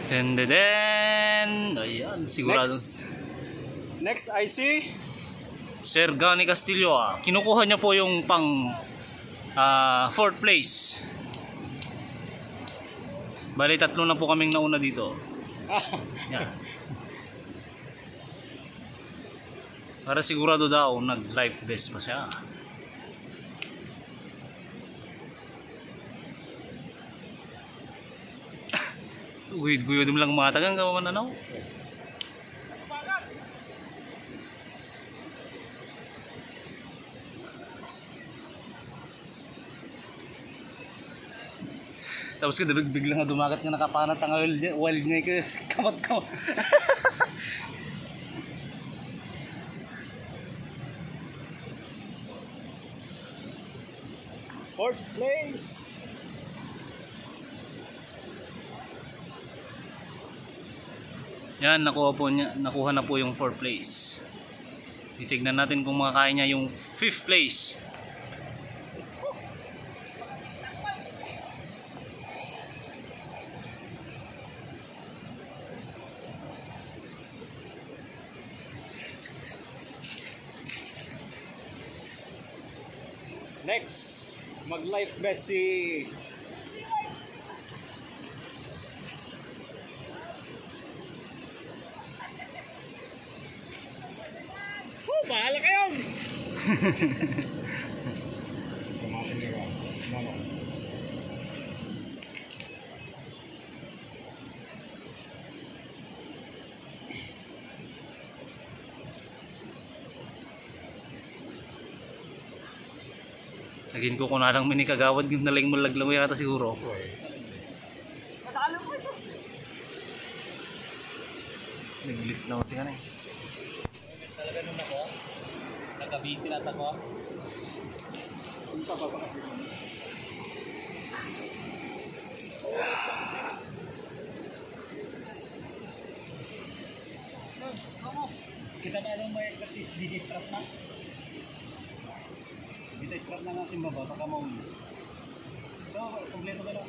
Denden. Ayan, sigurado. Next I see Sir Gani Castillo. Kinukuha niya po yung pang 4th place. Bali, 3 na po kaming nauna dito. Yan. Para sigurado daw nag-life best pa siya. Guyod-guyod mo lang matagang gawa na. Tapos ka biglang na dumagat nga nakapanat ang wild nga ka kamat. fourth place. Yan, nakuha na po yung 4th place. Titignan natin kung makakain niya yung 5th place. Next, mag-life best si bahala kayo! Naging ko na lang mini kagawad yung naling mo laglang yata siguro. Nag-lift na kasi ka na eh. Talaga nun ako, nagkabitin at ako. Ang pababa kasi. Kita ba alam mo yung DD strap na? Dito strap na nga simbaba, baka mauli. Ito, kompleto ka lang.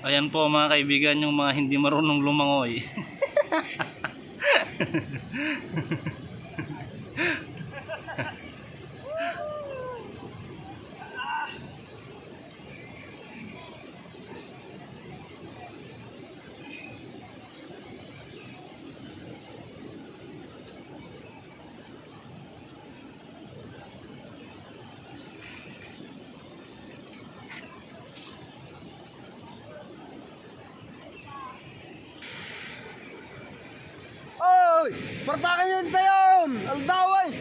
Ayan po mga kaibigan, yung mga hindi marunong lumangoy. Partakan yun tayon! Aldaway!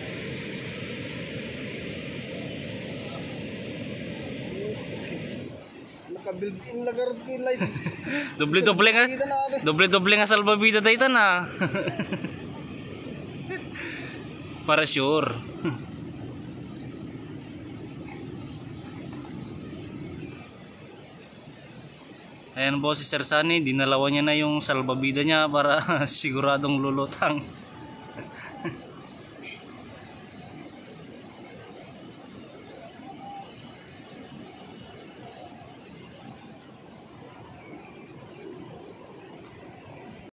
Naka-built-in lagarot ko yung life. Doble-doble nga salbabida dayta na. Para sure. Ayan po si Sir Sunny, dinalawan niya na yung salbabida niya para siguradong lulutang.